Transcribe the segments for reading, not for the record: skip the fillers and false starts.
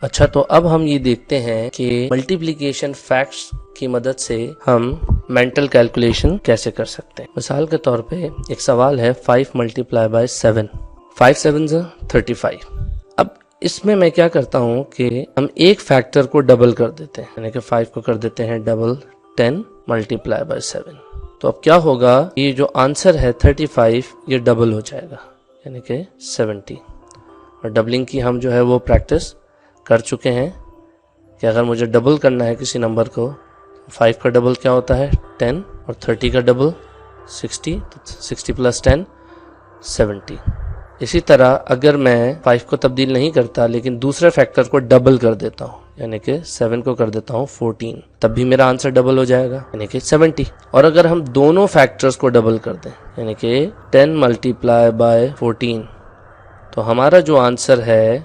اچھا، تو اب ہم یہ دیکھتے ہیں کہ ملٹیپلیکیشن فیکٹس کی مدد سے ہم مینٹل کیلکولیشن کیسے کر سکتے ہیں۔ مثال کے طور پہ ایک سوال ہے 5 ملٹیپلائی بائی 7، 5 7 35۔ اب اس میں میں کیا کرتا ہوں کہ ہم ایک فیکٹر کو ڈبل کر دیتے ہیں، یعنی کہ 5 کو کر دیتے ہیں ڈبل، 10 ملٹیپلائی بائی 7۔ تو اب کیا ہوگا، یہ جو آنسر ہے 35 یہ ڈبل ہو جائے گا، یعنی کہ 70۔ اور ڈبلنگ کی ہم جو ہے وہ پریکٹس کر چکے ہیں کہ اگر مجھے ڈبل کرنا ہے کسی نمبر کو، 5 کا ڈبل کیا ہوتا ہے 10، اور 30 کا ڈبل 60، تو 60 پلس 10 70۔ اسی طرح اگر میں 5 کو تبدیل نہیں کرتا لیکن دوسرے فیکٹر کو ڈبل کر دیتا ہوں، یعنی کہ 7 کو کر دیتا ہوں 14، تب بھی میرا آنسر ڈبل ہو جائے گا، یعنی کہ 70۔ اور اگر ہم دونوں فیکٹرز کو ڈبل کر دیں، یعنی کہ 10 ملٹیپلائی بائی 14، تو ہمارا جو آنسر ہے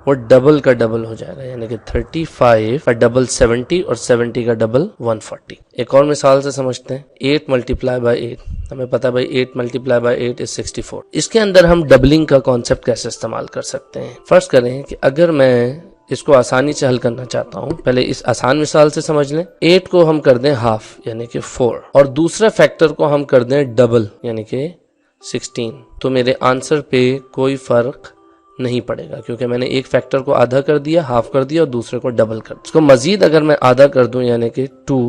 وہ ڈبل کا ڈبل ہو جائے گا، یعنی کہ 35 کا ڈبل 70 اور 70 کا ڈبل 140۔ ایک اور مثال سے سمجھتے ہیں، 8 ملٹیپلائی بائی 8، ہمیں پتا بھائی 8 ملٹیپلائی بائی 8 is 64۔ اس کے اندر ہم ڈبلنگ کا کانسیپٹ کیسے استعمال کر سکتے ہیں؟ فرض کریں کہ اگر میں اس کو آسانی سے حل کرنا چاہتا ہوں، پہلے اس آسان مثال سے سمجھ لیں، 8 کو ہم کر دیں ہاف، یعنی کہ 4، اور دوسرے فیکٹر کو ہم کر دیں ڈبل، یعنی کہ 16، تو میرے آنسر پہ کوئی فرق نہیں پڑے گا، کیونکہ میں نے ایک فیکٹر کو آدھا کر دیا، ہاف کر دیا، اور دوسرے کو ڈبل کر دیا۔ اس کو مزید اگر میں آدھا کر دوں یعنی کہ 2،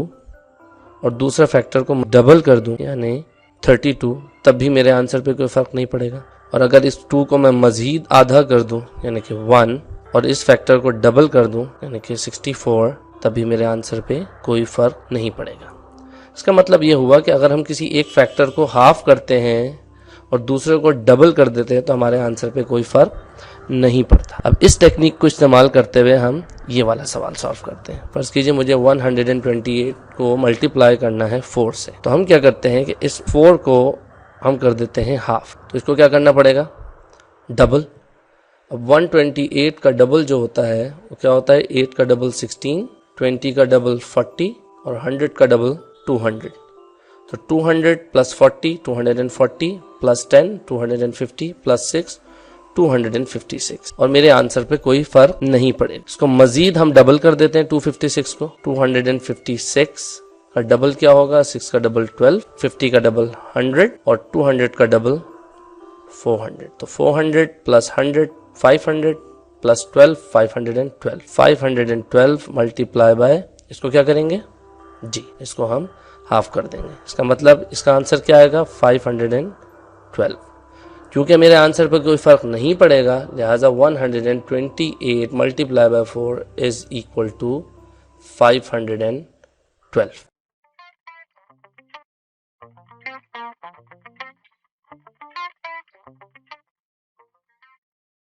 اور دوسرے فیکٹر کو ڈبل کر دوں یعنی 32، تب بھی میرے آنسر پہ کوئی فرق نہیں پڑے گا۔ اور اگر اس 2 کو میں مزید آدھا کر دوں یعنی کہ 1، اور اس فیکٹر کو ڈبل کر دوں یعنی کہ 64، تب بھی میرے آنسر پہ کوئی فرق نہیں پڑے گا۔ اس کا مطلب یہ ہوا کہ اگر ہم کسی ایک فیکٹر کو ہاف کرتے ہیں اور دوسرے کو ڈبل کر دیتے ہیں تو ہمارے آنسر پہ کوئی فرق نہیں پڑتا۔ اب اس ٹیکنیک کو استعمال کرتے ہوئے ہم یہ والا سوال سالو کرتے ہیں۔ فرض کیجئے مجھے 128 کو ملٹیپلائی کرنا ہے 4 سے، تو ہم کیا کرتے ہیں کہ اس 4 کو ہم کر دیتے ہیں ہاف، تو اس کو کیا کرنا پڑے گا، ڈبل۔ اب 128 کا ڈبل جو ہوتا ہے وہ کیا ہوتا ہے، 8 کا ڈبل 16، 20 کا ڈبل 40، اور 100 کا ڈبل 200۔ تو 200 پلس 40 240 پلس 10 250 پلس 6 256، اور میرے آنسر پہ کوئی فرق نہیں پڑے۔ اس کو مزید ہم ڈبل کر دیتے ہیں 256 کو، 256 کا ڈبل کیا ہوگا، 6 کا ڈبل 12، 50 کا ڈبل 100، اور 200 کا ڈبل 400۔ تو 400 پلس 100 500 پلس 12 512، 512 ملٹیپلائی بائی، اس کو کیا کریں گے جی، اس کو ہم ہاف کر دیں گے۔ اس کا مطلب اس کا آنسر کیا آئے گا 512۔ کیونکہ میرے آنسر پہ کوئی فرق نہیں پڑے گا، لہٰذا 128 multiply by 4 is equal to 512۔